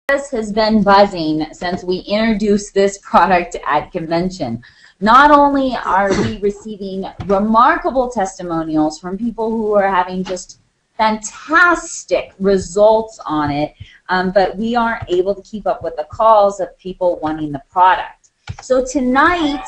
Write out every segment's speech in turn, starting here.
has been buzzing since we introduced this product at convention. Not only are we receiving remarkable testimonials from people who are having just fantastic results on it, but we aren't able to keep up with the calls of people wanting the product. So tonight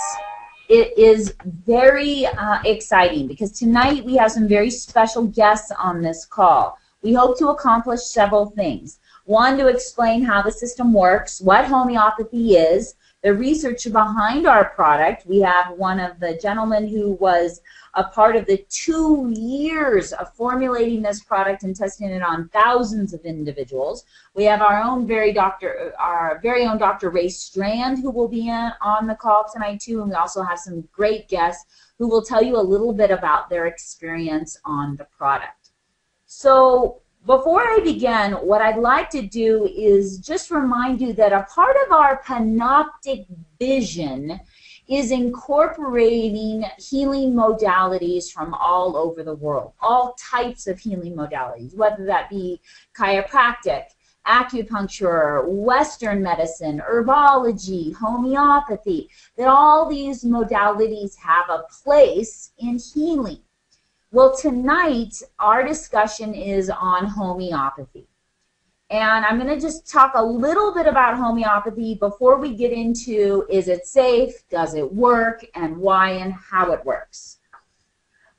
it is very exciting because tonight we have some very special guests on this call. We hope to accomplish several things. One, to explain how the system works, what homeopathy is, the research behind our product. We have one of the gentlemen who was a part of the 2 years of formulating this product and testing it on thousands of individuals. We have our very own Dr. Ray Strand, who will be on the call tonight too, and we also have some great guests who will tell you a little bit about their experience on the product. So before I begin, what I'd like to do is just remind you that a part of our panoptic vision is incorporating healing modalities from all over the world, all types of healing modalities, whether that be chiropractic, acupuncture, Western medicine, herbology, homeopathy, that all these modalities have a place in healing. Well, tonight our discussion is on homeopathy. And I'm going to just talk a little bit about homeopathy before we get into, is it safe, does it work, and why and how it works.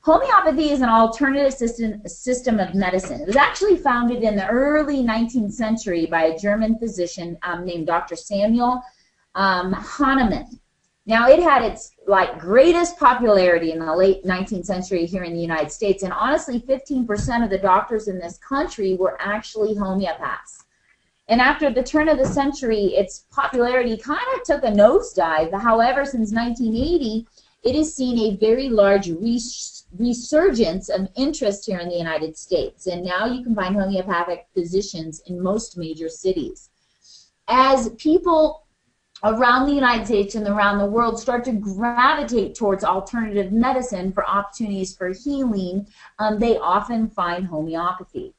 Homeopathy is an alternative system of medicine. It was actually founded in the early 19th century by a German physician named Dr. Samuel Hahnemann. Now, it had its greatest popularity in the late 19th century here in the United States, and honestly 15% of the doctors in this country were actually homeopaths. And after the turn of the century, its popularity kind of took a nosedive. However, since 1980, it has seen a very large resurgence of interest here in the United States, and now you can find homeopathic physicians in most major cities. As people around the United States and around the world start to gravitate towards alternative medicine for opportunities for healing, they often find homeopathy.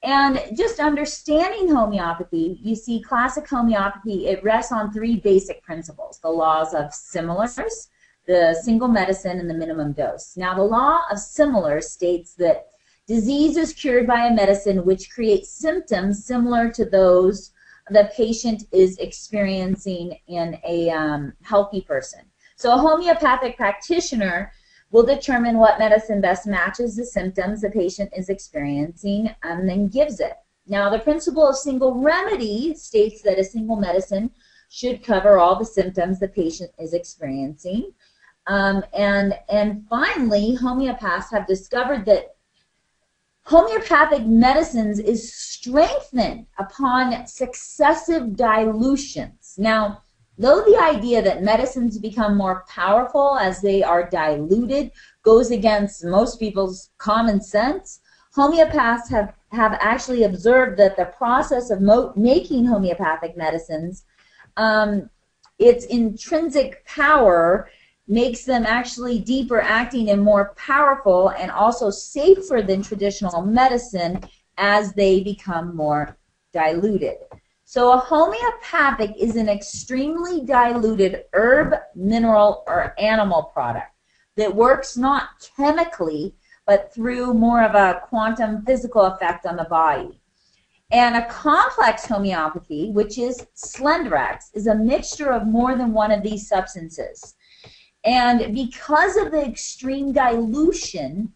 And just understanding homeopathy, you see classic homeopathy, it rests on 3 basic principles: the laws of similars, the single medicine, and the minimum dose. Now, the law of similars states that disease is cured by a medicine which creates symptoms similar to those the patient is experiencing in a healthy person. So a homeopathic practitioner will determine what medicine best matches the symptoms the patient is experiencing and then gives it. Now, the principle of single remedy states that a single medicine should cover all the symptoms the patient is experiencing. And finally, homeopaths have discovered that homeopathic medicines is strengthened upon successive dilutions. Now, though the idea that medicines become more powerful as they are diluted goes against most people's common sense, homeopaths have actually observed that the process of making homeopathic medicines, its intrinsic power makes them actually deeper acting and more powerful and also safer than traditional medicine as they become more diluted. So a homeopathic is an extremely diluted herb, mineral, or animal product that works not chemically but through more of a quantum physical effect on the body. And a complex homeopathy, which is Slenderiix, is a mixture of more than one of these substances. And because of the extreme dilution,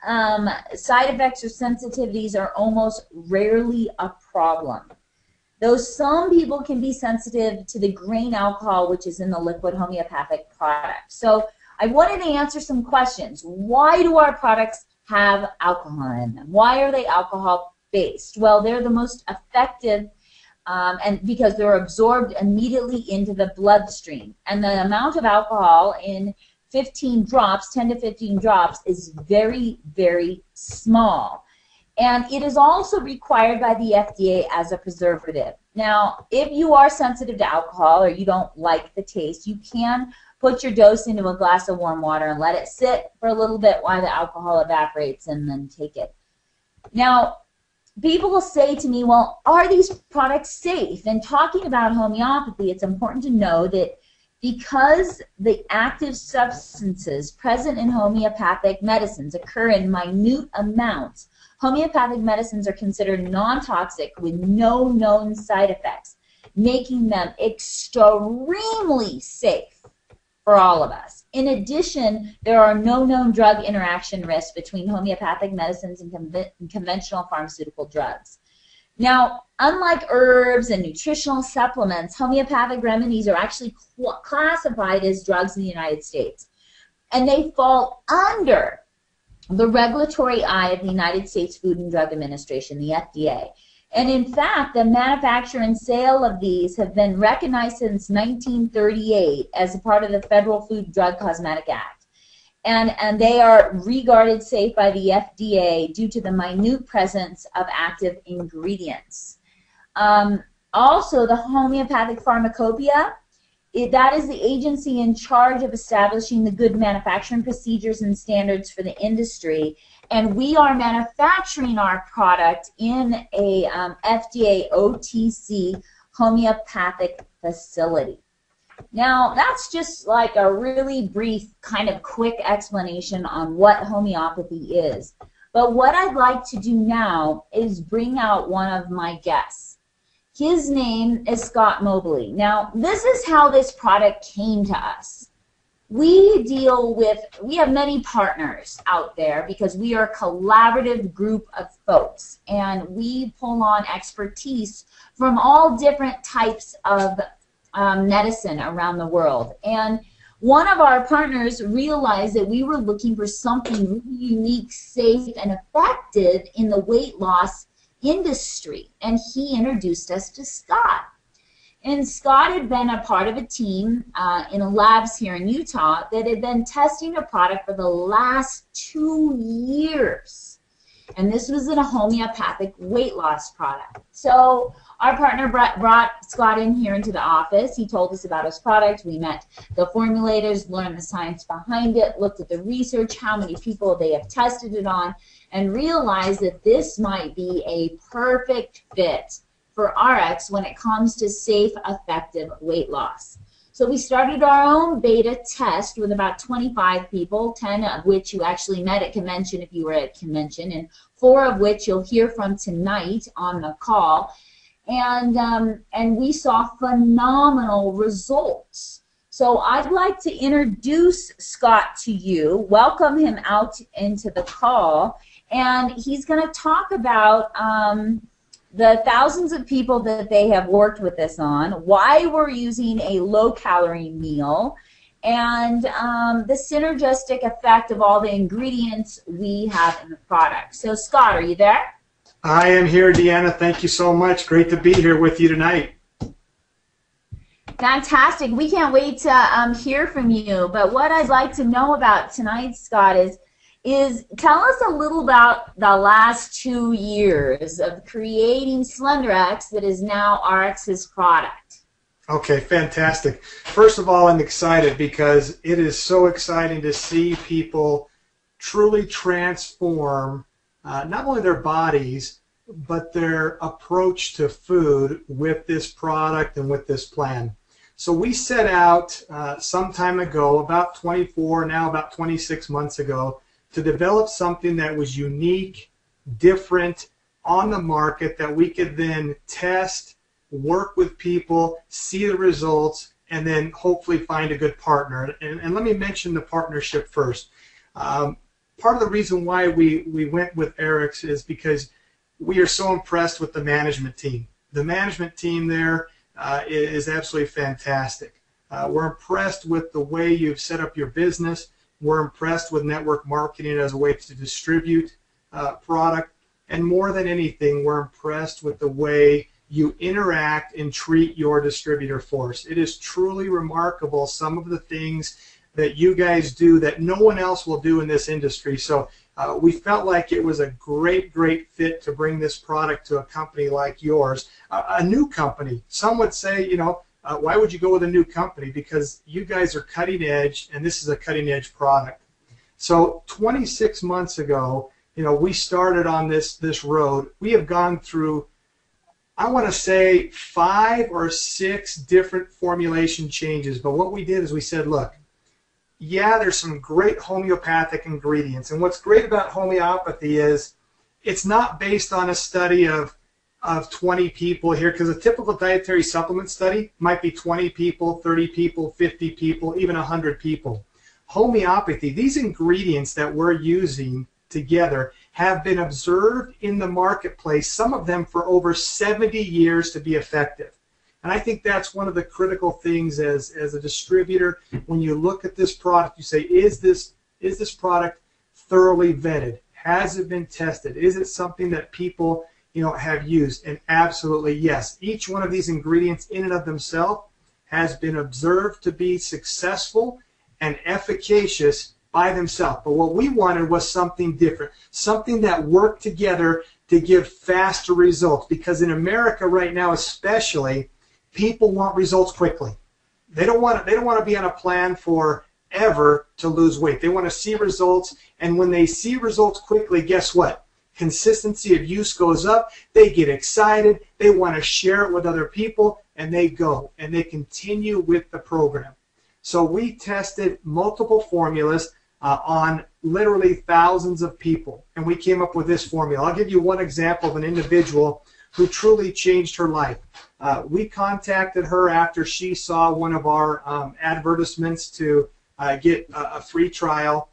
side effects or sensitivities are almost rarely a problem. Though some people can be sensitive to the grain alcohol, which is in the liquid homeopathic product. So I wanted to answer some questions. Why do our products have alcohol in them? Why are they alcohol-based? Well, they're the most effective and because they're absorbed immediately into the bloodstream. And the amount of alcohol in 15 drops, 10 to 15 drops, is very, very small. And it is also required by the FDA as a preservative. Now, if you are sensitive to alcohol or you don't like the taste, you can put your dose into a glass of warm water and let it sit for a little bit while the alcohol evaporates and then take it. Now, people will say to me, well, are these products safe? And talking about homeopathy, it's important to know that because the active substances present in homeopathic medicines occur in minute amounts, homeopathic medicines are considered non-toxic with no known side effects, making them extremely safe for all of us. In addition, there are no known drug interaction risks between homeopathic medicines and conventional pharmaceutical drugs. Now, unlike herbs and nutritional supplements, homeopathic remedies are actually classified as drugs in the United States, and they fall under the regulatory eye of the United States Food and Drug Administration, the FDA. And in fact, the manufacture and sale of these have been recognized since 1938 as a part of the Federal Food, Drug, Cosmetic Act. And they are regarded safe by the FDA due to the minute presence of active ingredients. Also, the Homeopathic Pharmacopoeia, that is the agency in charge of establishing the good manufacturing procedures and standards for the industry. And we are manufacturing our product in a FDA OTC homeopathic facility. Now, that's just like a really brief, kind of quick explanation on what homeopathy is. But what I'd like to do now is bring out one of my guests. His name is Scott Mobley. Now, this is how this product came to us. We have many partners out there because we are a collaborative group of folks, and we pull on expertise from all different types of medicine around the world. And one of our partners realized that we were looking for something really unique, safe, and effective in the weight loss industry, and he introduced us to Scott. And Scott had been a part of a team in labs here in Utah that had been testing a product for the last 2 years. And this was in a homeopathic weight loss product. So our partner brought Scott in here into the office. He told us about his product. We met the formulators, learned the science behind it, looked at the research, how many people they have tested it on, and realized that this might be a perfect fit for ARIIX when it comes to safe, effective weight loss. So we started our own beta test with about 25 people, 10 of which you actually met at convention if you were at convention, and 4 of which you'll hear from tonight on the call. And we saw phenomenal results. So I'd like to introduce Scott to you, welcome him out into the call, and he's going to talk about the thousands of people that they have worked with us on, why we're using a low-calorie meal, and the synergistic effect of all the ingredients we have in the product. So, Scott, are you there? I am here, Deanna. Thank you so much. Great to be here with you tonight. Fantastic. We can't wait to hear from you. But what I'd like to know about tonight, Scott, is tell us a little about the last 2 years of creating Slenderiix that is now ARIIX's product. Okay, fantastic. First of all, I'm excited because it is so exciting to see people truly transform not only their bodies, but their approach to food with this product and with this plan. So we set out some time ago, about 24, now about 26 months ago, to develop something that was unique, different, on the market that we could then test, work with people, see the results, and then hopefully find a good partner. And let me mention the partnership first. Part of the reason why we went with ARIIX is because we are so impressed with the management team. The management team there is absolutely fantastic. We're impressed with the way you've set up your business. We're impressed with network marketing as a way to distribute product. And more than anything, we're impressed with the way you interact and treat your distributor force. It is truly remarkable, some of the things that you guys do that no one else will do in this industry. So we felt like it was a great fit to bring this product to a company like yours, a new company. Some would say, you know, why would you go with a new company? Because you guys are cutting edge, and this is a cutting edge product. So 26 months ago, we started on this road. We have gone through, I want to say, 5 or 6 different formulation changes. But what we did is we said, look, yeah, there's some great homeopathic ingredients. And what's great about homeopathy is it's not based on a study of 20 people here, because a typical dietary supplement study might be 20 people, 30 people, 50 people, even 100 people. Homeopathy, these ingredients that we're using together have been observed in the marketplace, some of them for over 70 years, to be effective. And I think that's one of the critical things as a distributor. When you look at this product, you say, is this product thoroughly vetted? Has it been tested? Is it something that people have used? And absolutely yes. Each one of these ingredients in and of themselves has been observed to be successful and efficacious by themselves. But what we wanted was something different, something that worked together to give faster results. Because in America right now especially, people want results quickly. They don't want to be on a plan forever to lose weight. They want to see results, and when they see results quickly, guess what? Consistency of use goes up. They get excited. They want to share it with other people, and they go and they continue with the program. So we tested multiple formulas on literally thousands of people, and we came up with this formula. I'll give you one example of an individual who truly changed her life. We contacted her after she saw one of our advertisements to get a free trial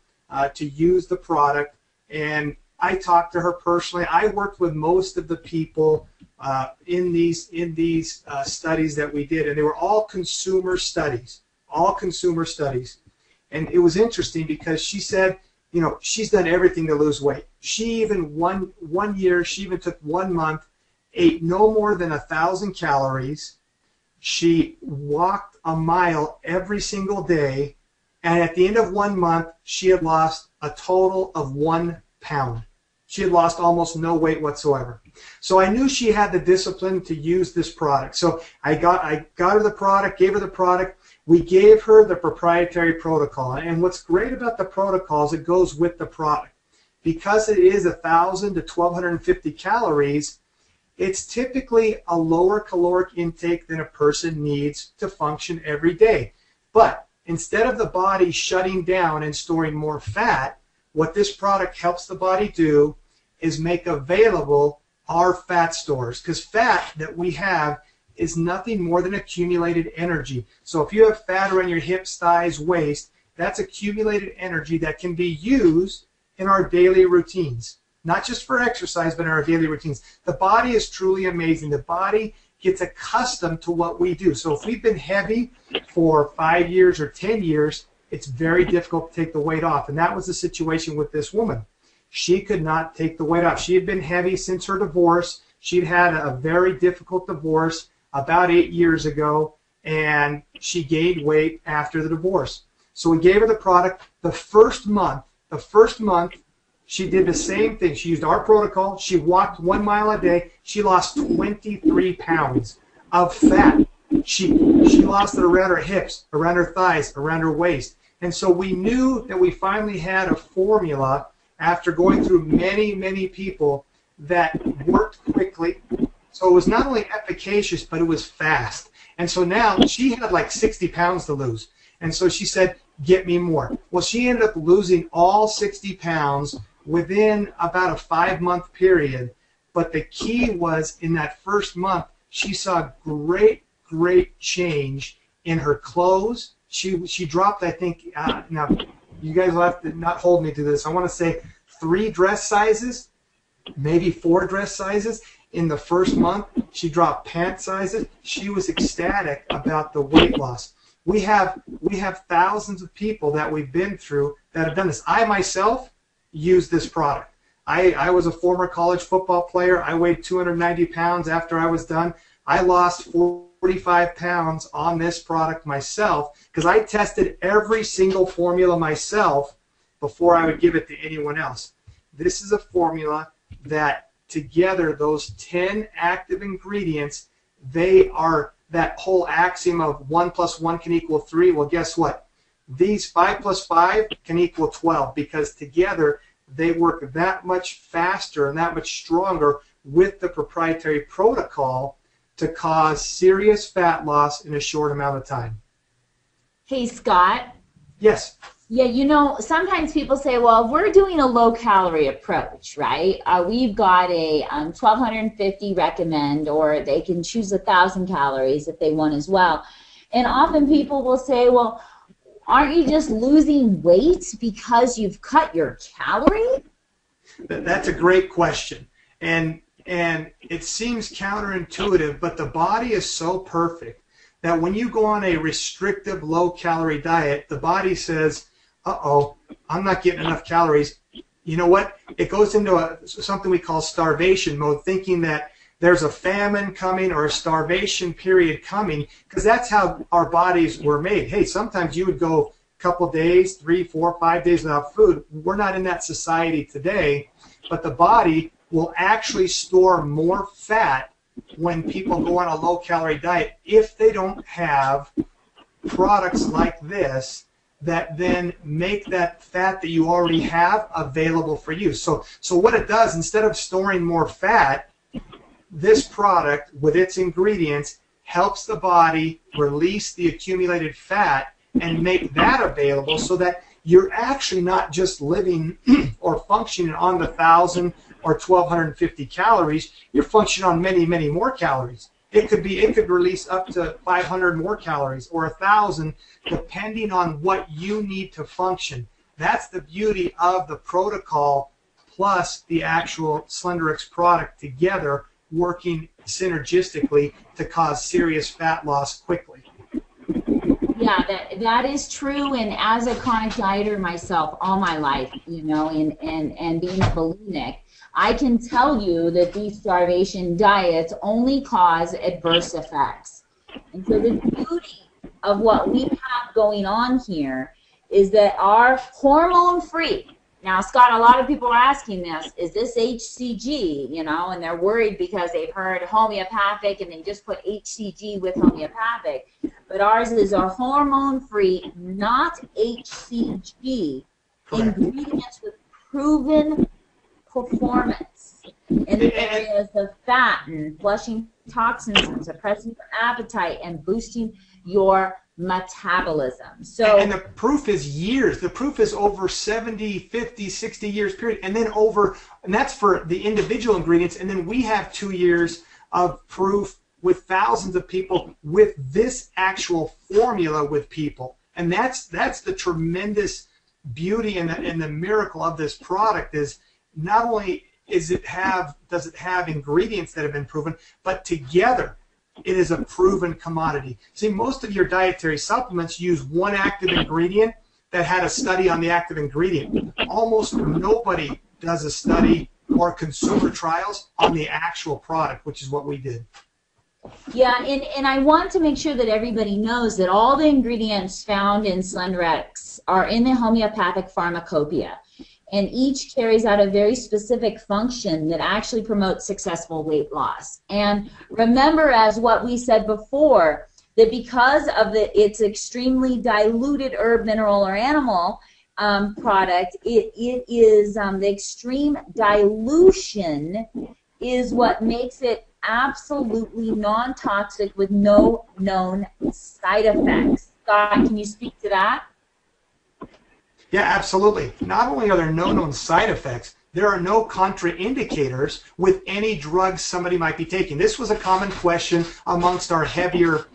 to use the product, and I talked to her personally. I worked with most of the people in these studies that we did, and they were all consumer studies. And it was interesting because she said, she's done everything to lose weight. She even one year, she even took 1 month, ate no more than 1,000 calories. She walked a mile every single day, and at the end of 1 month, she had lost a total of 1 pound. She had lost almost no weight whatsoever. So I knew she had the discipline to use this product. So I got her the product, gave her the product. We gave her the proprietary protocol. And what's great about the protocol is it goes with the product. Because it is 1,000 to 1,250 calories, it's typically a lower caloric intake than a person needs to function every day. But instead of the body shutting down and storing more fat, what this product helps the body do is make available our fat stores. Because fat that we have is nothing more than accumulated energy. So if you have fat around your hips, thighs, waist, that's accumulated energy that can be used in our daily routines. Not just for exercise, but in our daily routines. The body is truly amazing. The body gets accustomed to what we do. So if we've been heavy for 5 years or 10 years, it's very difficult to take the weight off. And that was the situation with this woman. She could not take the weight off. She had been heavy since her divorce. She'd had a very difficult divorce about 8 years ago, and she gained weight after the divorce. So we gave her the product. The first month, she did the same thing. She used our protocol. She walked 1 mile a day. She lost 23 pounds of fat. She lost it around her hips, around her thighs, around her waist. And so we knew that we finally had a formula after going through many, many people that worked quickly. So it was not only efficacious, but it was fast. And so now she had like 60 pounds to lose. And so she said, get me more. Well, she ended up losing all 60 pounds within about a 5-month period. But the key was in that first month, she saw great change in her clothes. She dropped, I think, now you guys will have to not hold me to this. I want to say 3 dress sizes, maybe 4 dress sizes. In the first month, she dropped pant sizes. She was ecstatic about the weight loss. We have thousands of people that we've been through that have done this. I myself use this product. I was a former college football player. I weighed 290 pounds after I was done. I lost 45 pounds on this product myself because I tested every single formula myself before I would give it to anyone else. This is a formula that together, those 10 active ingredients, they are that whole axiom of 1 + 1 can equal 3. Well, guess what? These 5 + 5 can equal 12 because together they work that much faster and that much stronger with the proprietary protocol to cause serious fat loss in a short amount of time. Hey, Scott. Yes. Yeah, you know, sometimes people say, well, if we're doing a low-calorie approach, right? We've got a 1,250 recommend, or they can choose 1,000 calories if they want as well. And often people will say, well, aren't you just losing weight because you've cut your calorie? That's a great question. And it seems counterintuitive, but the body is so perfect that when you go on a restrictive low-calorie diet, the body says, uh-oh, I'm not getting enough calories. You know what? It goes into something we call starvation mode, thinking that there's a famine coming or a starvation period coming, because that's how our bodies were made. Hey, sometimes you would go a couple days, 3, 4, 5 days without food. We're not in that society today, but the body will actually store more fat when people go on a low-calorie diet if they don't have products like this that then make that fat that you already have available for you. So what it does, instead of storing more fat, this product with its ingredients helps the body release the accumulated fat and make that available so that you're actually not just living or functioning on the 1,000 or 1,250 calories, you're functioning on many, many more calories. It could release up to 500 more calories or 1,000, depending on what you need to function. That's the beauty of the protocol plus the actual Slenderiix product together, working synergistically to cause serious fat loss quickly. Yeah, that is true. And as a chronic dieter myself all my life, you know, and being bulimic, I can tell you that these starvation diets only cause adverse effects. And so the beauty of what we have going on here is that our hormone-free, now, Scott, a lot of people are asking this, is this HCG, you know, and they're worried because they've heard homeopathic and they just put HCG with homeopathic. But ours is a hormone-free, not HCG, ingredients with proven performance in the areas of fat and flushing toxins and suppressing your appetite and boosting your metabolism. So, and the proof is years. The proof is over 70, 50, 60 years period, and then and that's for the individual ingredients, and then we have 2 years of proof with thousands of people with this actual formula with people. And that's the tremendous beauty and the miracle of this product is not only does it have ingredients that have been proven, but together it is a proven commodity. See, most of your dietary supplements use one active ingredient that had a study on the active ingredient. Almost nobody does a study or consumer trials on the actual product, which is what we did. Yeah, and I want to make sure that everybody knows that all the ingredients found in Slenderiix are in the homeopathic pharmacopoeia, and each carries out a very specific function that actually promotes successful weight loss. And remember, as what we said before, that because of its extremely diluted herb, mineral, or animal product, it is the extreme dilution is what makes it absolutely non-toxic with no known side effects. Scott, can you speak to that? Yeah, absolutely. Not only are there no known side effects, there are no contraindicators with any drugs somebody might be taking. This was a common question amongst our heavier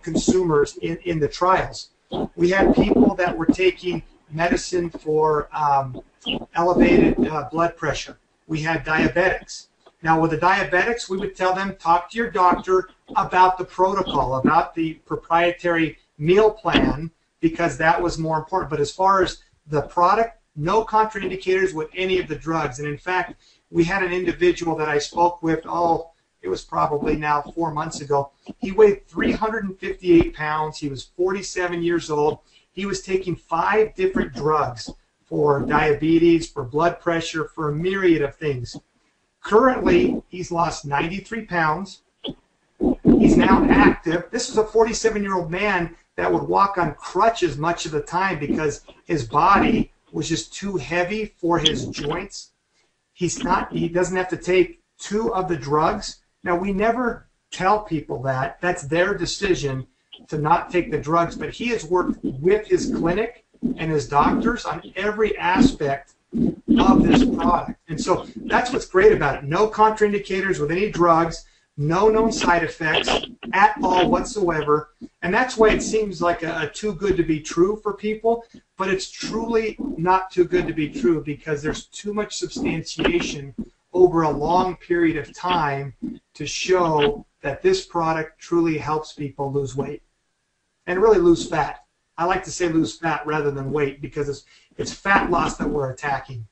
consumers in the trials. We had people that were taking medicine for elevated blood pressure. We had diabetics. Now, with the diabetics, we would tell them, talk to your doctor about the protocol, about the proprietary meal plan, because that was more important. But as far as the product, no contraindicators with any of the drugs. And in fact, we had an individual that I spoke with, it was probably now 4 months ago. He weighed 358 pounds. He was 47 years old. He was taking 5 different drugs for diabetes, for blood pressure, for a myriad of things. Currently, he's lost 93 pounds. He's now active. This is a 47-year-old man that would walk on crutches much of the time because his body was just too heavy for his joints. He doesn't have to take 2 of the drugs. Now, we never tell people that. That's their decision to not take the drugs, but he has worked with his clinic and his doctors on every aspect of this product. And so that's what's great about it. No contraindicators with any drugs, no known side effects at all whatsoever. And that's why it seems like a too good to be true for people, but it's truly not too good to be true because there's too much substantiation over a long period of time to show that this product truly helps people lose weight and really lose fat. I like to say lose fat rather than weight because it's fat loss that we're attacking.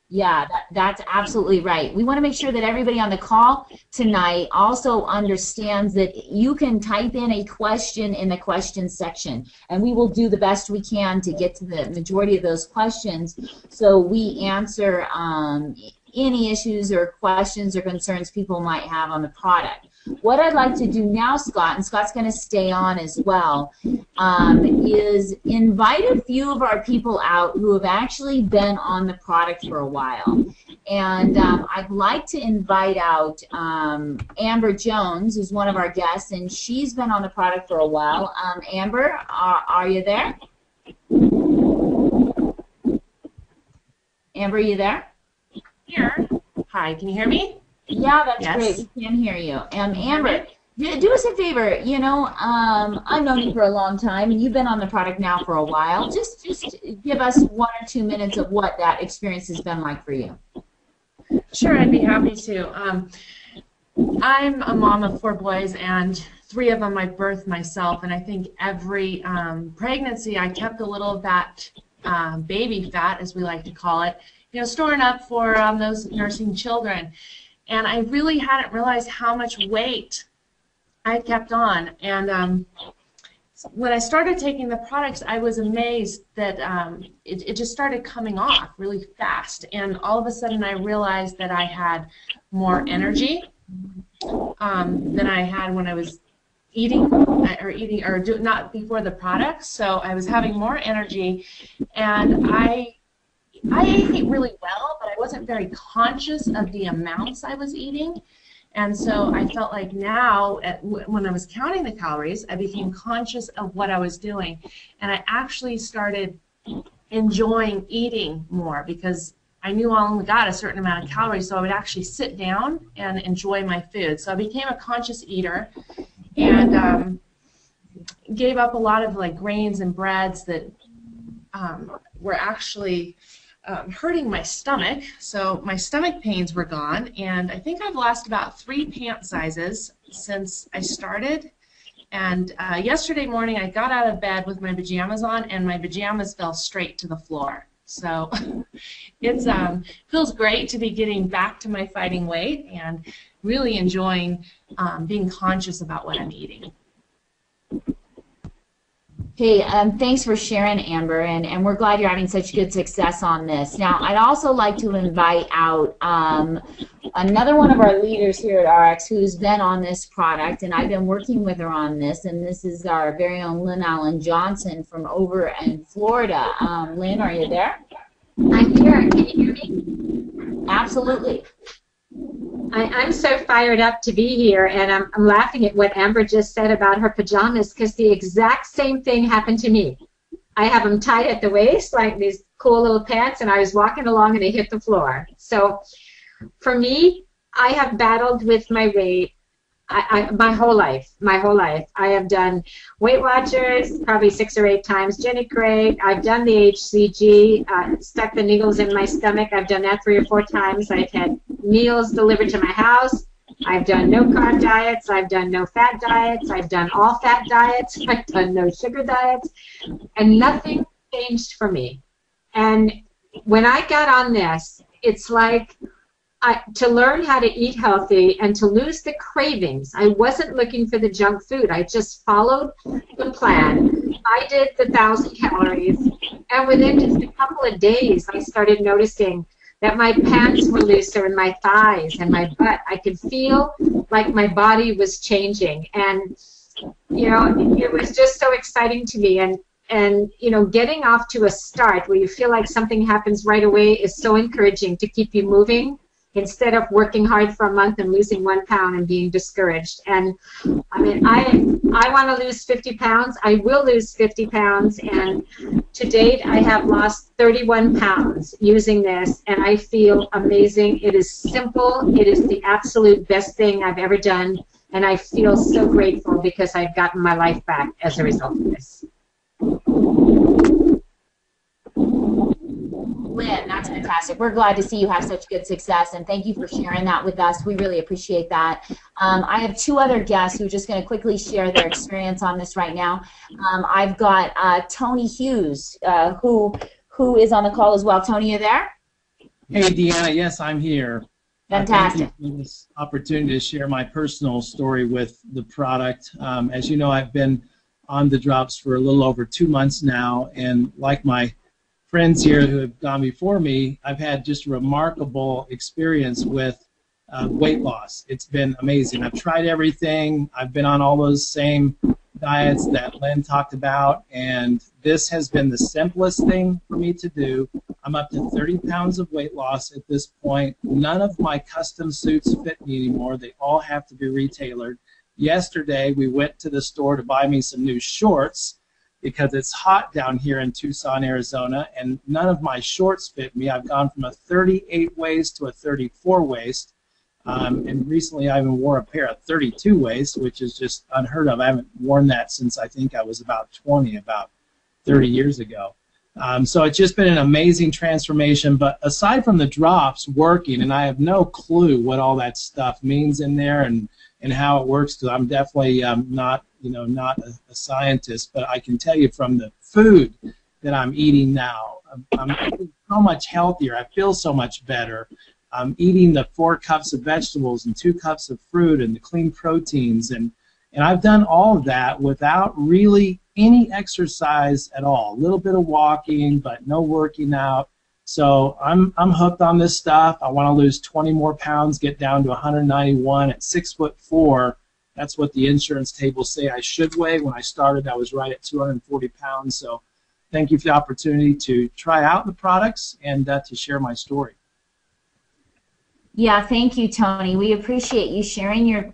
Yeah, that's absolutely right. We want to make sure that everybody on the call tonight also understands that you can type in a question in the question section, and we will do the best we can to get to the majority of those questions so we answer any issues or questions or concerns people might have on the product. What I'd like to do now, Scott, and Scott's going to stay on as well, is invite a few of our people out who have actually been on the product for a while. And I'd like to invite out Amber Jones, who's one of our guests, and she's been on the product for a while. Amber, are you there? Amber, are you there? Here. Hi, can you hear me? Yeah, that's yes. Great. We can hear you. Amber, do us a favor. You know, I've known you for a long time, and you've been on the product now for a while. Just give us 1 or 2 minutes of what that experience has been like for you. Sure, I'd be happy to. I'm a mom of 4 boys, and 3 of them I birthed myself, and I think every pregnancy I kept a little of that baby fat, as we like to call it, you know, storing up for those nursing children. And I really hadn't realized how much weight I kept on. And when I started taking the products, I was amazed that it just started coming off really fast. And all of a sudden, I realized that I had more energy than I had when I was not before the products. So I was having more energy, and I ate really well, but I wasn't very conscious of the amounts I was eating. And so I felt like now, when I was counting the calories, I became conscious of what I was doing. And I actually started enjoying eating more because I knew I only got a certain amount of calories, so I would actually sit down and enjoy my food. So I became a conscious eater and gave up a lot of like grains and breads that were actually hurting my stomach. So my stomach pains were gone, and I think I've lost about 3 pant sizes since I started. And yesterday morning I got out of bed with my pajamas on, and my pajamas fell straight to the floor. So it feels great to be getting back to my fighting weight and really enjoying being conscious about what I'm eating. Hey, thanks for sharing, Amber, and we're glad you're having such good success on this. Now, I'd also like to invite out another one of our leaders here at ARIIX who's been on this product, and I've been working with her on this, and this is our very own Lynn Allen Johnson from over in Florida. Lynn, are you there? I'm here. Can you hear me? Absolutely. I'm so fired up to be here, and I'm laughing at what Amber just said about her pajamas, because the exact same thing happened to me. I have them tied at the waist, like these cool little pants, and I was walking along and they hit the floor. So for me, I have battled with my weight my whole life. I have done Weight Watchers probably 6 or 8 times, Jenny Craig. I've done the HCG, stuck the needles in my stomach. I've done that 3 or 4 times. I've had meals delivered to my house. I've done no-carb diets. I've done no-fat diets. I've done all-fat diets. I've done no-sugar diets. And nothing changed for me. And when I got on this, it's like to learn how to eat healthy and to lose the cravings. I wasn't looking for the junk food. I just followed the plan. I did the 1,000 calories, and within just a couple of days, I started noticing that my pants were looser and my thighs and my butt. I could feel like my body was changing, and you know, it was just so exciting to me. And And you know, getting off to a start where you feel like something happens right away is so encouraging to keep you moving instead of working hard for a month and losing 1 pound and being discouraged. And I mean, I want to lose 50 pounds. I will lose 50 pounds. And to date, I have lost 31 pounds using this, and I feel amazing. It is simple. It is the absolute best thing I've ever done. And I feel so grateful because I've gotten my life back as a result of this. Lynn, that's fantastic. We're glad to see you have such good success, and thank you for sharing that with us. We really appreciate that. I have 2 other guests who are just going to quickly share their experience on this right now. I've got Tony Hughes, who is on the call as well. Tony, you there? Hey, Deanna. Yes, I'm here. Fantastic. Thank you for this opportunity to share my personal story with the product. As you know, I've been on the drops for a little over 2 months now, and like my friends here who have gone before me, I've had just a remarkable experience with weight loss. It's been amazing. I've tried everything. I've been on all those same diets that Lynn talked about, and this has been the simplest thing for me to do. I'm up to 30 pounds of weight loss at this point. None of my custom suits fit me anymore. They all have to be retailored. Yesterday, we went to the store to buy me some new shorts because it's hot down here in Tucson, Arizona, and none of my shorts fit me. I've gone from a 38 waist to a 34 waist, and recently I even wore a pair of 32 waist, which is just unheard of. I haven't worn that since I think I was about 20, about 30 years ago. So it's just been an amazing transformation, but aside from the drops working, and I have no clue what all that stuff means in there and how it works, because I'm definitely not a scientist, but I can tell you from the food that I'm eating now, I'm eating so much healthier. I feel so much better. I'm eating the 4 cups of vegetables and 2 cups of fruit and the clean proteins, and I've done all of that without really any exercise at all. A little bit of walking, but no working out. So I'm hooked on this stuff. I want to lose 20 more pounds, get down to 191 at 6'4". That's what the insurance tables say I should weigh. When I started, I was right at 240 pounds. So thank you for the opportunity to try out the products and to share my story. Yeah, thank you, Tony. We appreciate you sharing your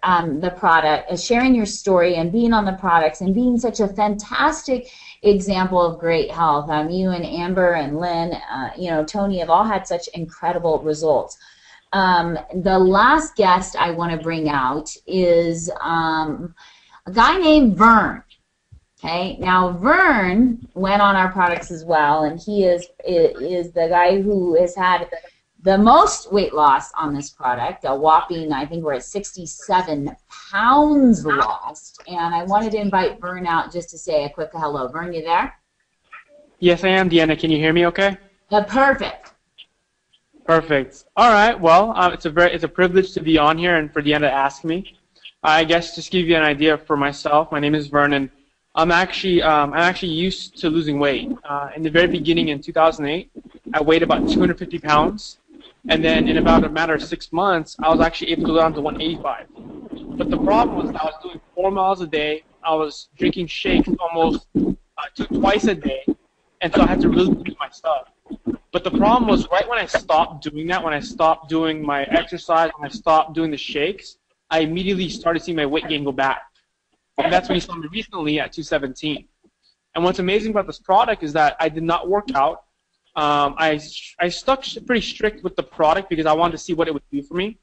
sharing your story and being on the products and being such a fantastic example of great health. You and Amber and Lynn, Tony have all had such incredible results. The last guest I want to bring out is a guy named Vern. Okay, now Vern went on our products as well, and he is the guy who has had the most weight loss on this product, a whopping, I think we're at 67 pounds lost. And I wanted to invite Vern out just to say a quick hello. Vern, you there? Yes, I am, Deanna. Can you hear me okay? Perfect. Perfect. All right. Well, it's a privilege to be on here and for Deanna to ask me. I guess just to give you an idea for myself, my name is Vern, and I'm actually used to losing weight. In the very beginning in 2008, I weighed about 250 pounds. And then in about a matter of 6 months, I was actually able to go down to 185. But the problem was I was doing 4 miles a day. I was drinking shakes almost twice a day. And so I had to really do my stuff. But the problem was right when I stopped doing that, when I stopped doing my exercise, when I stopped doing the shakes, I immediately started seeing my weight gain go back. And that's when you saw me recently at 217. And what's amazing about this product is that I did not work out. I stuck pretty strict with the product because I wanted to see what it would do for me.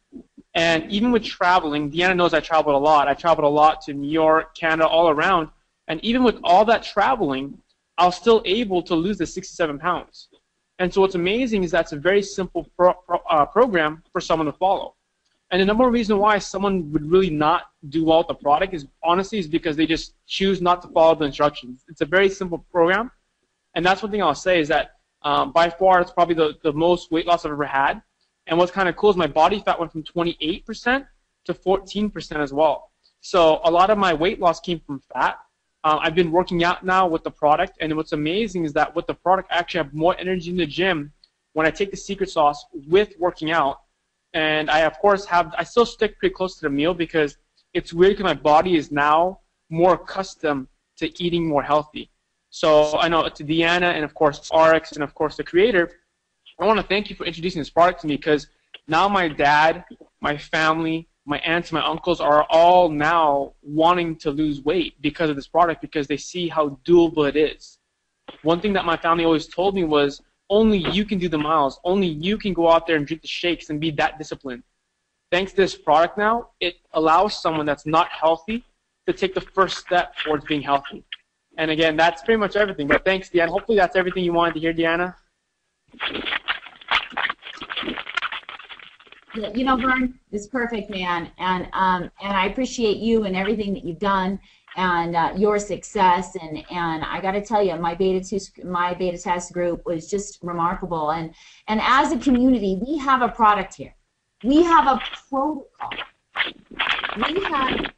And even with traveling, Deanna knows I traveled a lot. I traveled a lot to New York, Canada, all around. And even with all that traveling, I was still able to lose the 67 pounds. And so what's amazing is that's a very simple program for someone to follow. And the number one reason why someone would really not do well with the product is honestly is because they just choose not to follow the instructions. It's a very simple program. And that's one thing I'll say is that by far, it's probably the most weight loss I've ever had. And what's kind of cool is my body fat went from 28% to 14% as well. So a lot of my weight loss came from fat. I've been working out now with the product, and what's amazing is that with the product, I actually have more energy in the gym when I take the secret sauce with working out. And I, of course, I still stick pretty close to the meal because it's weird because my body is now more accustomed to eating more healthy. So I know to Deanna and of course ARIIX and of course the creator, I want to thank you for introducing this product to me, because now my dad, my family, my aunts, my uncles are all now wanting to lose weight because of this product, because they see how doable it is. One thing that my family always told me was, only you can do the miles, only you can go out there and drink the shakes and be that disciplined. Thanks to this product now, it allows someone that's not healthy to take the first step towards being healthy. And again, that's pretty much everything. But thanks, Deanna. Hopefully that's everything you wanted to hear, Deanna. You know, Vern, it's perfect, man, and I appreciate you and everything that you've done, and your success, and I got to tell you, my beta test group was just remarkable, and as a community, we have a product here, we have a protocol, we have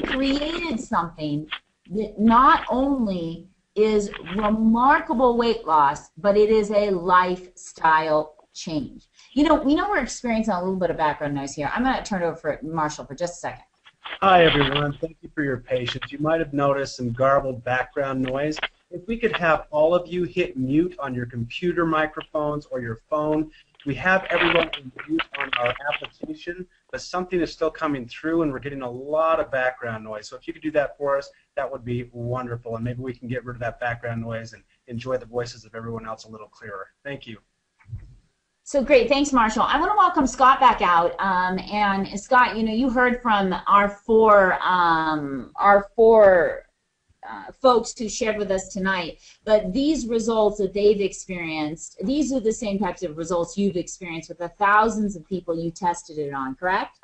created something that not only is remarkable weight loss, but it is a lifestyle change. You know, we know we're experiencing a little bit of background noise here. I'm going to turn it over for Marshall for just a second. Hi, everyone. Thank you for your patience. You might have noticed some garbled background noise. If we could have all of you hit mute on your computer microphones or your phone. We have everyone in mute on our application, but something is still coming through, and we're getting a lot of background noise. So if you could do that for us, that would be wonderful, and maybe we can get rid of that background noise and enjoy the voices of everyone else a little clearer. Thank you. So great, thanks, Marshall. I want to welcome Scott back out. And Scott, you know, you heard from our four folks who shared with us tonight, but these results that they've experienced, these are the same types of results you've experienced with the thousands of people you tested it on, correct?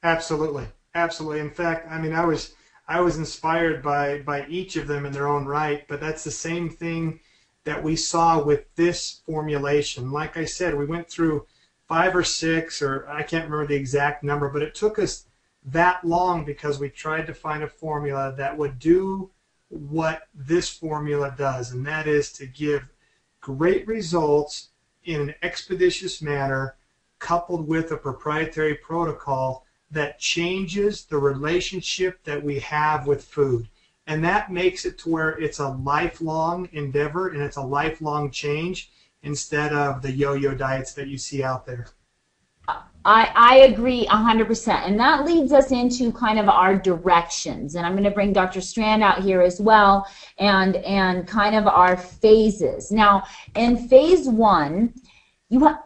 Absolutely, absolutely. In fact, I mean, I was inspired by each of them in their own right, but that's the same thing that we saw with this formulation. Like I said, we went through 5 or 6, or I can't remember the exact number, but it took us that long because we tried to find a formula that would do what this formula does, and that is to give great results in an expeditious manner, coupled with a proprietary protocol that changes the relationship that we have with food. And that makes it to where it's a lifelong endeavor and it's a lifelong change instead of the yo-yo diets that you see out there. I agree 100%. And that leads us into kind of our directions. And I'm going to bring Dr. Strand out here as well, and kind of our phases. Now, in phase 1,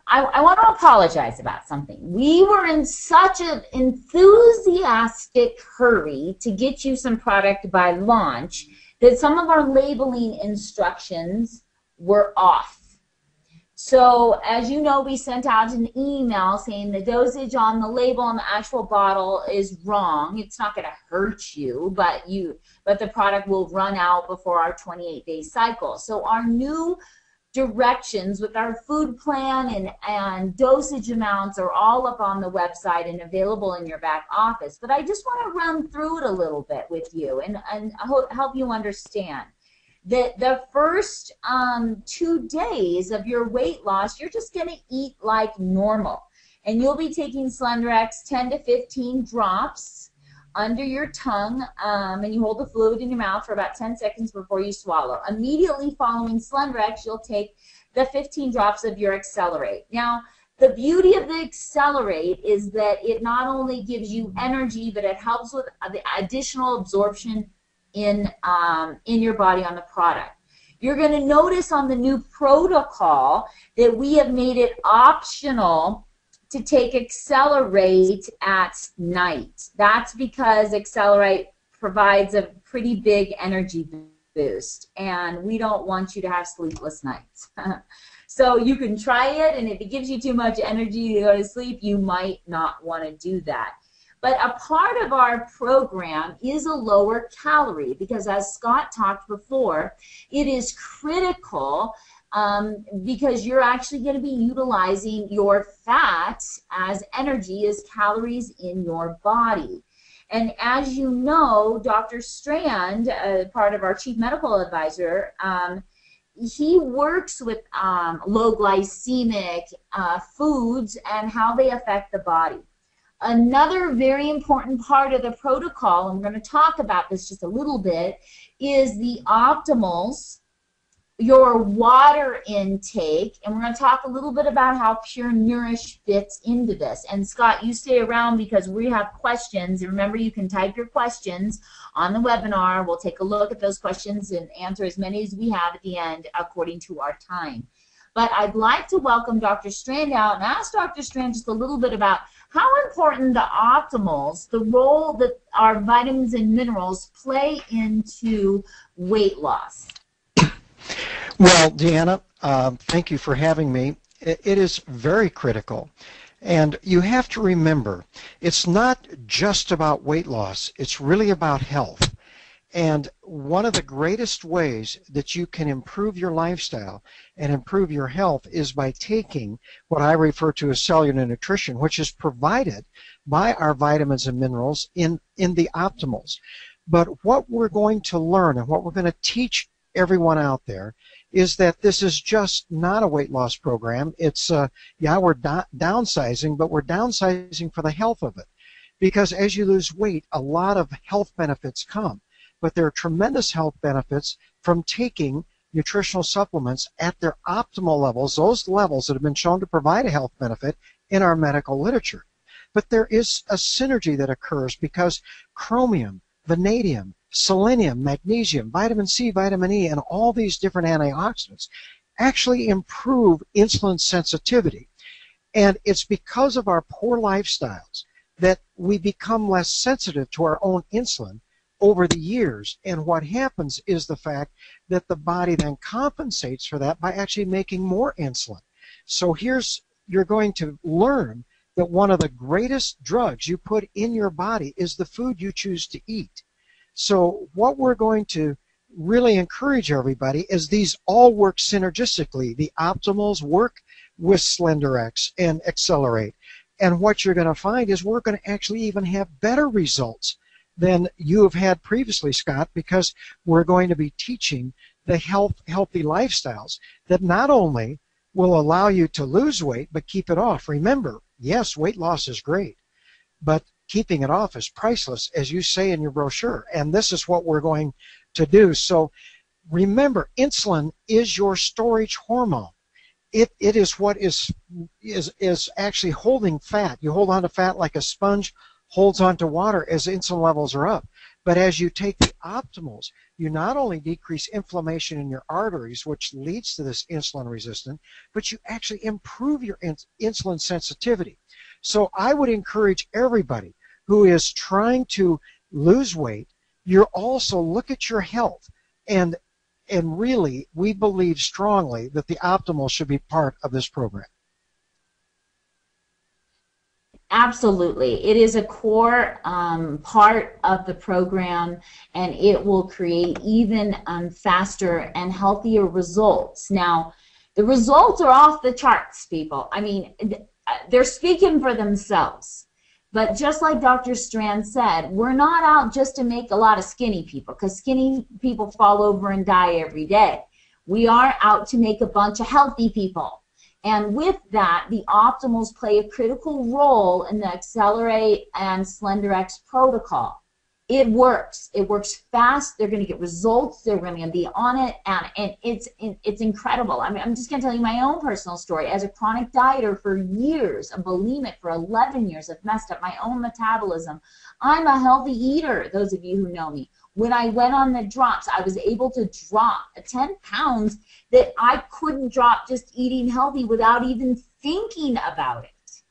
I want to apologize about something. We were in such an enthusiastic hurry to get you some product by launch that some of our labeling instructions were off. So, as you know, we sent out an email saying the dosage on the label on the actual bottle is wrong. It's not going to hurt you, but the product will run out before our 28-day cycle. So our new directions with our food plan and dosage amounts are all up on the website and available in your back office. But I just want to run through it a little bit with you and help you understand that the first 2 days of your weight loss, you're just going to eat like normal. And you'll be taking Slenderiix 10 to 15 drops under your tongue, and you hold the fluid in your mouth for about 10 seconds before you swallow. Immediately following Slenderiix, you'll take the 15 drops of your Accelerate. Now, the beauty of the Accelerate is that it not only gives you energy, but it helps with the additional absorption in your body on the product. You're going to notice on the new protocol that we have made it optional to take Accelerate at night. That's because Accelerate provides a pretty big energy boost, and we don't want you to have sleepless nights. So you can try it, and if it gives you too much energy to go to sleep, you might not want to do that. But a part of our program is a lower calorie because, as Scott talked before, it is critical because you're actually going to be utilizing your fat as energy, as calories in your body. And as you know, Dr. Strand, part of our chief medical advisor, he works with low glycemic foods and how they affect the body. Another very important part of the protocol, and we're going to talk about this just a little bit, is the optimals your water intake, and we're going to talk a little bit about how Pure Nourish fits into this. And Scott, you stay around because we have questions. And remember, you can type your questions on the webinar. We'll take a look at those questions and answer as many as we have at the end according to our time. But I'd like to welcome Dr. Strand out and ask Dr. Strand just a little bit about how important the optimals, the role that our vitamins and minerals play into weight loss. Well, Deanna, thank you for having me. It is very critical. And you have to remember, it's not just about weight loss. It's really about health. And one of the greatest ways that you can improve your lifestyle and improve your health is by taking what I refer to as cellular nutrition, which is provided by our vitamins and minerals in the optimals. But what we're going to learn and what we're going to teach everyone out there is that this is just not a weight loss program. It's, yeah, we're downsizing, but we're downsizing for the health of it. Because as you lose weight, a lot of health benefits come. But there are tremendous health benefits from taking nutritional supplements at their optimal levels, those levels that have been shown to provide a health benefit in our medical literature. But there is a synergy that occurs because chromium, vanadium, selenium, magnesium, vitamin C, vitamin E, and all these different antioxidants actually improve insulin sensitivity. And it's because of our poor lifestyles that we become less sensitive to our own insulin over the years. And what happens is the fact that the body then compensates for that by actually making more insulin. So you're going to learn that one of the greatest drugs you put in your body is the food you choose to eat. So what we're going to really encourage everybody is these all work synergistically. The optimals work with Slenderiix and Accelerate. And what you're going to find is we're going to actually even have better results than you have had previously, Scott, because we're going to be teaching the healthy lifestyles that not only will allow you to lose weight, but keep it off. Remember, yes, weight loss is great, but keeping it off is priceless, as you say in your brochure, and this is what we're going to do. So remember, insulin is your storage hormone. It is what is actually holding fat. You hold on to fat like a sponge holds on to water as insulin levels are up. But as you take the optimals, you not only decrease inflammation in your arteries, which leads to this insulin resistance, but you actually improve your insulin sensitivity. So I would encourage everybody who is trying to lose weight, you also look at your health. And really, we believe strongly that the optimal should be part of this program. Absolutely. It is a core part of the program, and it will create even faster and healthier results. Now, the results are off the charts, people. I mean, they're speaking for themselves. But just like Dr. Strand said, we're not out just to make a lot of skinny people, because skinny people fall over and die every day. We are out to make a bunch of healthy people. And with that, the optimals play a critical role in the Accelerate and Slenderiix protocol. It works. It works fast. They're going to get results. They're going to be on it, and it's incredible. I mean, I'm just going to tell you my own personal story. As a chronic dieter for years, a bulimic for 11 years, I've messed up my own metabolism. I'm a healthy eater, those of you who know me. When I went on the drops, I was able to drop 10 pounds that I couldn't drop just eating healthy without even thinking about it.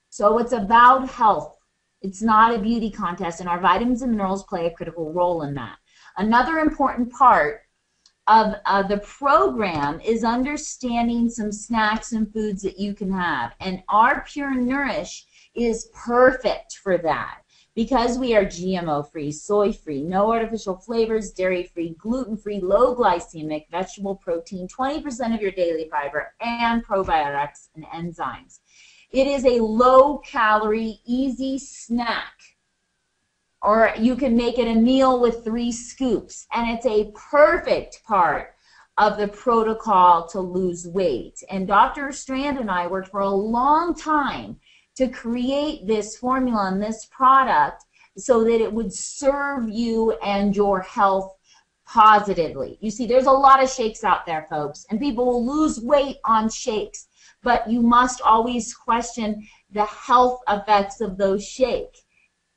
So it's about health. It's not a beauty contest, and our vitamins and minerals play a critical role in that. Another important part of the program is understanding some snacks and foods that you can have. And our Pure Nourish is perfect for that. Because we are GMO-free, soy-free, no artificial flavors, dairy-free, gluten-free, low-glycemic, vegetable protein, 20% of your daily fiber, and probiotics and enzymes. It is a low-calorie, easy snack. Or you can make it a meal with 3 scoops. And it's a perfect part of the protocol to lose weight. And Dr. Strand and I worked for a long time to create this formula and this product so that it would serve you and your health positively. You see, there's a lot of shakes out there, folks, and people will lose weight on shakes, but you must always question the health effects of those shakes.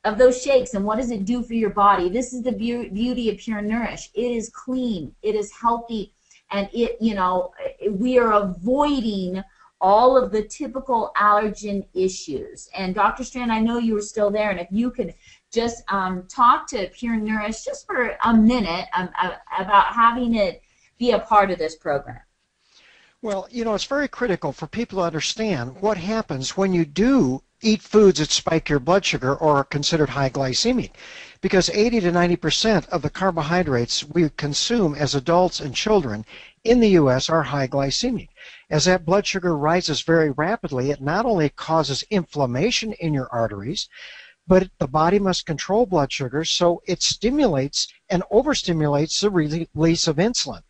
And what does it do for your body? This is the beauty of Pure Nourish. It is clean, it is healthy, and it, you know, we are avoiding all of the typical allergen issues. And Dr. Strand, I know you were still there, and if you could just talk to Pure Nourish just for a minute about having it be a part of this program. Well, you know, it's very critical for people to understand what happens when you do eat foods that spike your blood sugar or are considered high glycemic, because 80 to 90% of the carbohydrates we consume as adults and children in the U.S. are high glycemic. As that blood sugar rises very rapidly, it not only causes inflammation in your arteries, but the body must control blood sugar, so it stimulates and overstimulates the release of insulin,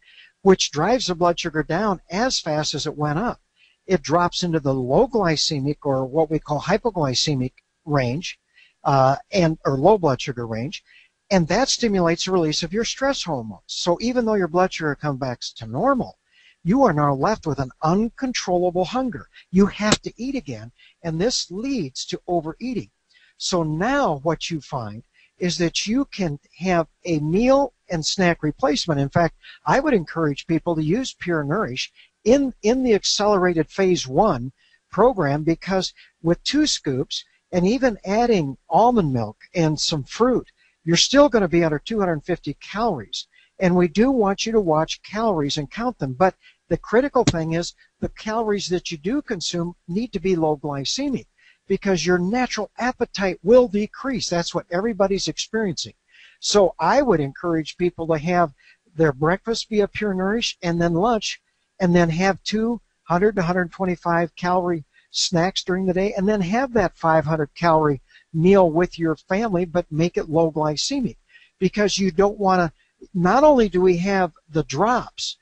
which drives the blood sugar down as fast as it went up. It drops into the low glycemic, or what we call hypoglycemic range, or low blood sugar range, and that stimulates the release of your stress hormones. So even though your blood sugar comes back to normal, you are now left with an uncontrollable hunger. You have to eat again, and this leads to overeating. So now what you find is that you can have a meal and snack replacement. In fact, I would encourage people to use Pure Nourish in the accelerated phase 1 program, because with 2 scoops and even adding almond milk and some fruit, you're still going to be under 250 calories. And we do want you to watch calories and count them. But the critical thing is the calories that you do consume need to be low glycemic, because your natural appetite will decrease. That's what everybody's experiencing. So I would encourage people to have their breakfast be a Pure Nourish, and then lunch, and then have 200 to 125 calorie snacks during the day, and then have that 500 calorie meal with your family, but make it low glycemic, because you don't want to, not only do we have the drops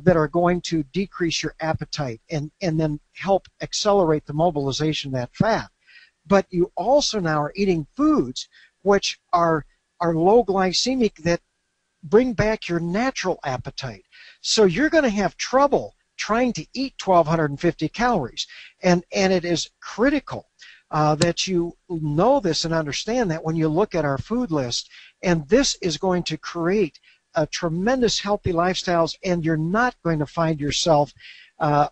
that are going to decrease your appetite and then help accelerate the mobilization of that fat, but you also now are eating foods which are low glycemic that bring back your natural appetite. So you're going to have trouble trying to eat 1,250 calories. And it is critical that you know this and understand that when you look at our food list. And this is going to create a tremendous healthy lifestyles, and you're not going to find yourself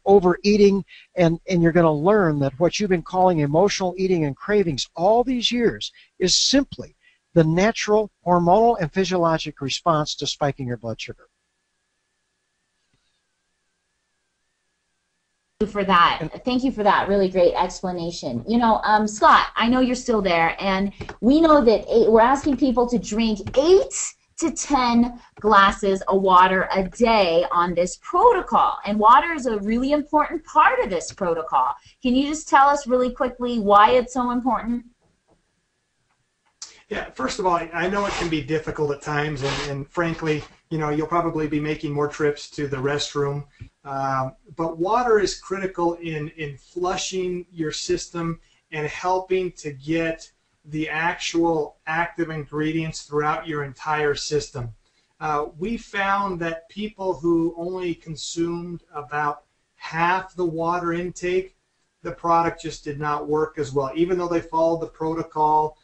overeating, and you're going to learn that what you've been calling emotional eating and cravings all these years is simply the natural hormonal and physiologic response to spiking your blood sugar. Thank you for that really great explanation. You know, Scott, I know you're still there, and we know that we're asking people to drink 8 to 10 glasses of water a day on this protocol, and water is a really important part of this protocol. Can you just tell us really quickly why it's so important? Yeah, first of all, I know it can be difficult at times, and frankly, you know, you'll probably be making more trips to the restroom. But water is critical in flushing your system and helping to get the actual active ingredients throughout your entire system. We found that people who only consumed about half the water intake, the product just did not work as well. Even though they followed the protocol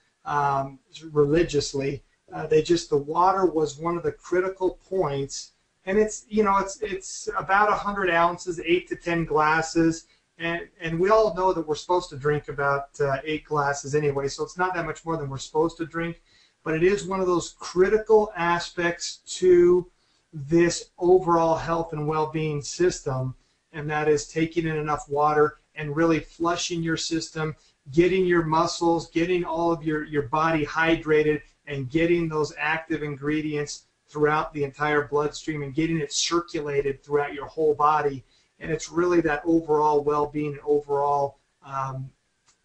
religiously, the water was one of the critical points. And it's, you know, it's about 100 ounces, 8 to 10 glasses, and we all know that we're supposed to drink about 8 glasses anyway, so it's not that much more than we're supposed to drink. But it is one of those critical aspects to this overall health and well-being system, and that is taking in enough water and really flushing your system, getting your muscles, getting all of your body hydrated, and getting those active ingredients throughout the entire bloodstream and getting it circulated throughout your whole body. And it's really that overall well-being and overall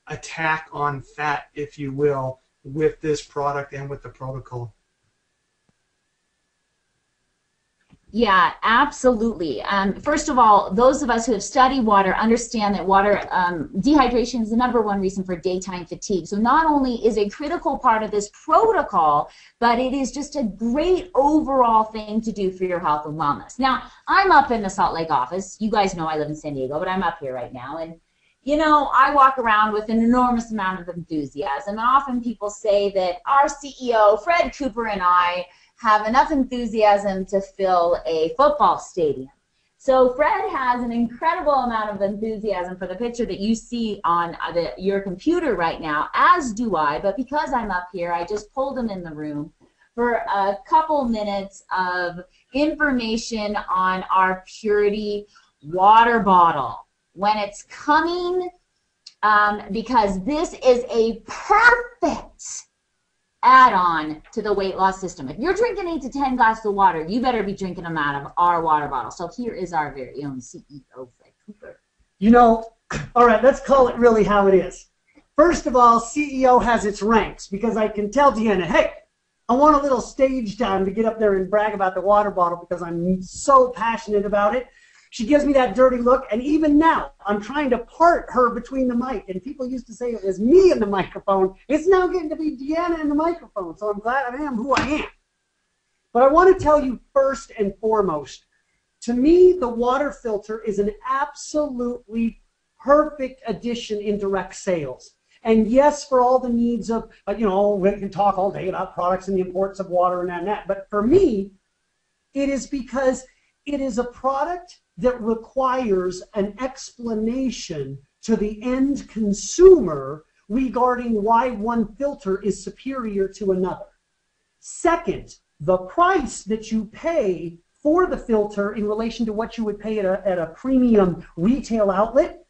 attack on fat, if you will, with this product and with the protocol. Yeah, absolutely. First of all, those of us who have studied water understand that water dehydration is the #1 reason for daytime fatigue. So not only is a critical part of this protocol, but it is just a great overall thing to do for your health and wellness. Now, I'm up in the Salt Lake office. You guys know I live in San Diego, but I'm up here right now. And, you know, I walk around with an enormous amount of enthusiasm. And often people say that our CEO, Fred Cooper, and I have enough enthusiasm to fill a football stadium. So Fred has an incredible amount of enthusiasm for the picture that you see on your computer right now, as do I, but because I'm up here, I just pulled him in the room for a couple minutes of information on our Purity water bottle. When it's coming, because this is a perfect add-on to the weight loss system. If you're drinking 8 to 10 glasses of water, you better be drinking them out of our water bottle. So here is our very own CEO, Fred Cooper. You know, all right, let's call it really how it is. First of all, CEO has its ranks, because I can tell Deanna, hey, I want a little stage time to get up there and brag about the water bottle because I'm so passionate about it. She gives me that dirty look, and even now, I'm trying to part her between the mic, and people used to say it was me and the microphone. It's now getting to be Deanna and the microphone, so I'm glad I am who I am. But I want to tell you first and foremost, to me, the water filter is an absolutely perfect addition in direct sales. And yes, for all the needs of, you know, we can talk all day about products and the importance of water and that, but for me, it is because it is a product that requires an explanation to the end consumer regarding why one filter is superior to another. Second, the price that you pay for the filter in relation to what you would pay at a premium retail outlet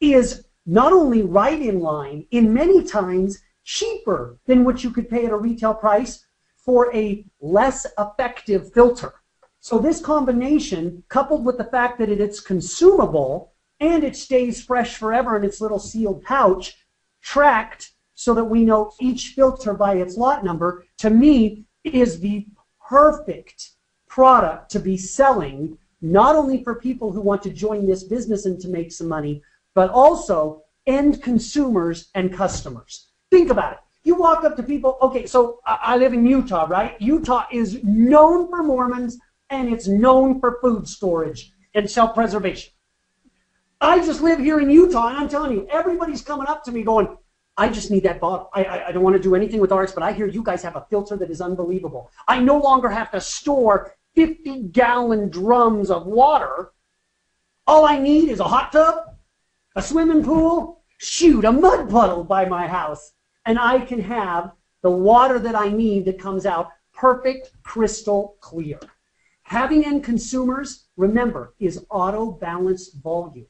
is not only right in line, in many times cheaper than what you could pay at a retail price for a less effective filter. So this combination, coupled with the fact that it's consumable and it stays fresh forever in its little sealed pouch, tracked so that we know each filter by its lot number, to me is the perfect product to be selling, not only for people who want to join this business and to make some money, but also end consumers and customers. Think about it. You walk up to people, okay, so I live in Utah, right? Utah is known for Mormons, and it's known for food storage and self-preservation. I just live here in Utah, and I'm telling you, everybody's coming up to me going, I just need that bottle. I don't want to do anything with ARIIX, but I hear you guys have a filter that is unbelievable. I no longer have to store 50-gallon drums of water. All I need is a hot tub, a swimming pool, shoot, a mud puddle by my house, and I can have the water that I need that comes out perfect, crystal clear. Having end consumers, remember, is auto-balanced volume.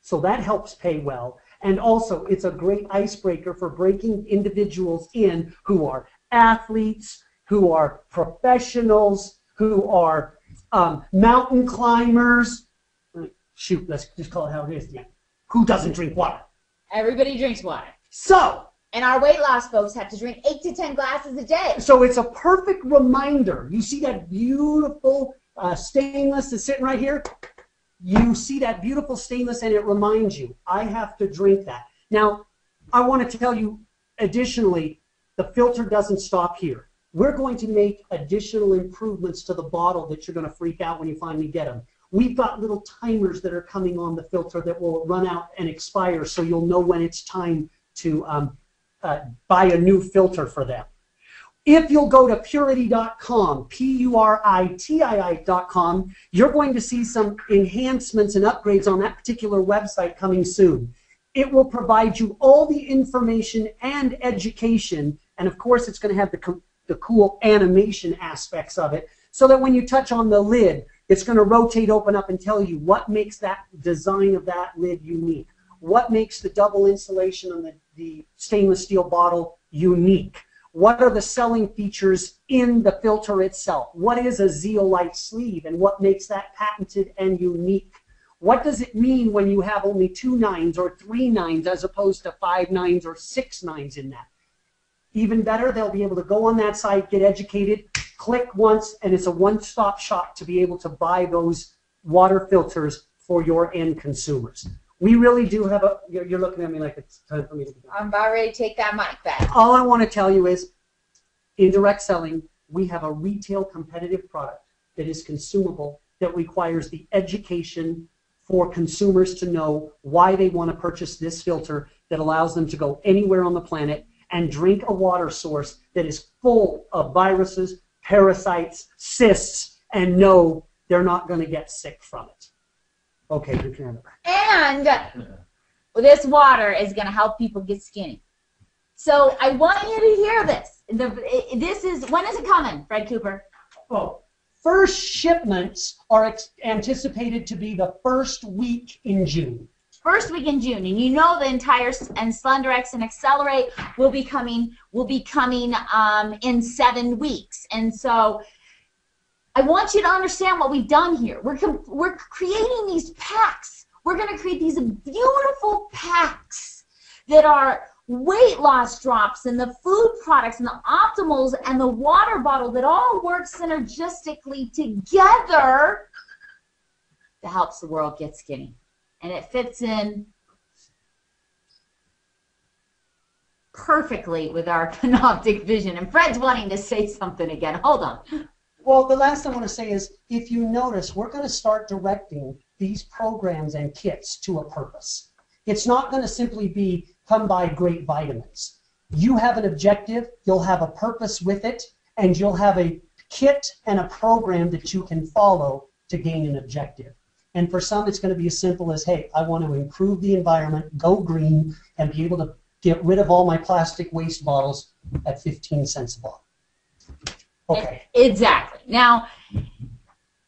So that helps pay well. And also, it's a great icebreaker for breaking individuals in who are athletes, who are professionals, who are mountain climbers. Shoot, let's just call it how it is. Who doesn't drink water? Everybody drinks water. So, and our weight loss folks have to drink 8 to 10 glasses a day. So it's a perfect reminder. You see that beautiful stainless that's sitting right here? You see that beautiful stainless, and it reminds you, I have to drink that. Now, I want to tell you, additionally, the filter doesn't stop here. We're going to make additional improvements to the bottle that you're going to freak out when you finally get them. We've got little timers that are coming on the filter that will run out and expire, so you'll know when it's time to buy a new filter for them. If you'll go to purity.com, Puritii.com, you're going to see some enhancements and upgrades on that particular website coming soon. It will provide you all the information and education, and of course it's going to have the cool animation aspects of it, so that when you touch on the lid, it's going to rotate, open up, and tell you what makes that design of that lid unique. What makes the double insulation on the stainless steel bottle unique? What are the selling features in the filter itself? What is a zeolite sleeve, and what makes that patented and unique? What does it mean when you have only 2 nines or 3 nines as opposed to 5 nines or 6 nines in that? Even better, they'll be able to go on that site, get educated, click once, and it's a one-stop shop to be able to buy those water filters for your end consumers. We really do have a, you're looking at me like it's time for me to go. I'm about ready to take that mic back. All I want to tell you is, in direct selling, we have a retail competitive product that is consumable, that requires the education for consumers to know why they want to purchase this filter that allows them to go anywhere on the planet and drink a water source that is full of viruses, parasites, cysts, and know they're not going to get sick from it. Okay, you can have it. And this water is going to help people get skinny. So I want you to hear this. This is, when is it coming, Fred Cooper? Oh, first shipments are anticipated to be the first week in June. First week in June, and you know the entire and Slenderiix and Accelerate will be coming in 7 weeks, and so I want you to understand what we've done here. We're creating these packs. We're going to create these beautiful packs that are weight loss drops and the food products and the optimals and the water bottle that all work synergistically together that helps the world get skinny. And it fits in perfectly with our panoptic vision. And Fred's wanting to say something again. Hold on. Well, the last thing I want to say is, if you notice, we're going to start directing these programs and kits to a purpose. It's not going to simply be come buy great vitamins. You have an objective, you'll have a purpose with it, and you'll have a kit and a program that you can follow to gain an objective. And for some, it's going to be as simple as, hey, I want to improve the environment, go green, and be able to get rid of all my plastic waste bottles at 15 cents a bottle. Okay. Exactly. Now,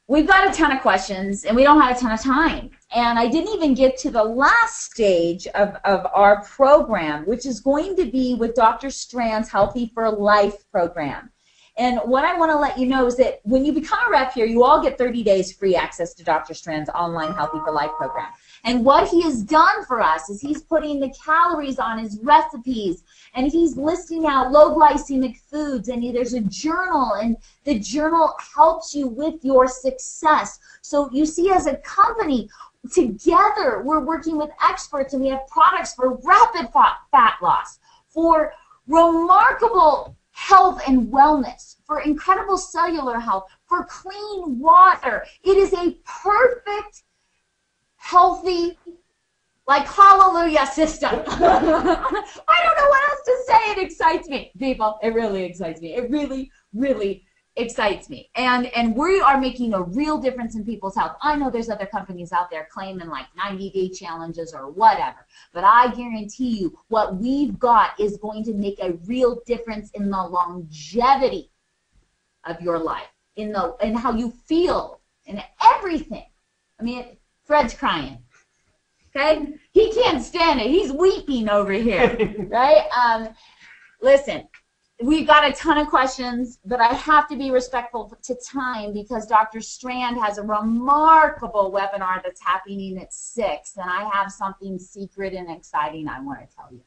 we've got a ton of questions, and we don't have a ton of time. And I didn't even get to the last stage of our program, which is going to be with Dr. Strand's Healthy for Life program. And what I want to let you know is that when you become a rep here, you all get 30 days free access to Dr. Strand's online Healthy for Life program. And what he has done for us is he's putting the calories on his recipes, and he's listing out low glycemic foods, and there's a journal, and the journal helps you with your success. So you see, as a company, together we're working with experts, and we have products for rapid fat loss, for remarkable health and wellness, for incredible cellular health, for clean water. It is a perfect, healthy, like, hallelujah system. I don't know what else to say. It excites me, people. It really excites me. It really, really excites me. And we are making a real difference in people's health. I know there's other companies out there claiming like 90-day challenges or whatever, but I guarantee you what we've got is going to make a real difference in the longevity of your life, in how you feel, in everything. I mean, Fred's crying. Okay? He can't stand it. He's weeping over here. Right? Listen. We've got a ton of questions, but I have to be respectful to time because Dr. Strand has a remarkable webinar that's happening at 6, and I have something secret and exciting I want to tell you.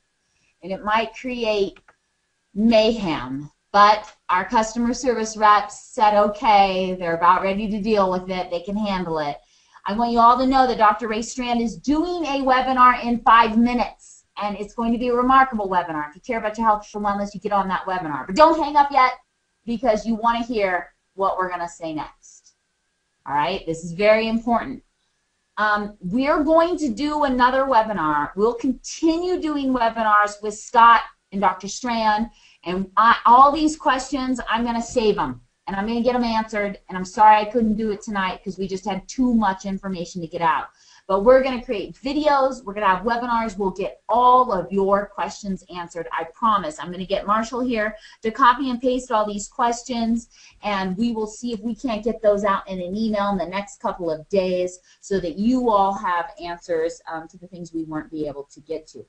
And it might create mayhem, but our customer service reps said, okay, they're about ready to deal with it. They can handle it. I want you all to know that Dr. Ray Strand is doing a webinar in 5 minutes. And it's going to be a remarkable webinar. If you care about your health and wellness, you get on that webinar. But don't hang up yet because you want to hear what we're going to say next. All right? This is very important. We're going to do another webinar. We'll continue doing webinars with Scott and Dr. Strand. And all these questions, I'm going to save them. And I'm going to get them answered. And I'm sorry I couldn't do it tonight because we just had too much information to get out. But we're going to create videos. We're going to have webinars. We'll get all of your questions answered. I promise. I'm going to get Marshall here to copy and paste all these questions, and we will see if we can't get those out in an email in the next couple of days so that you all have answers to the things we weren't able to get to.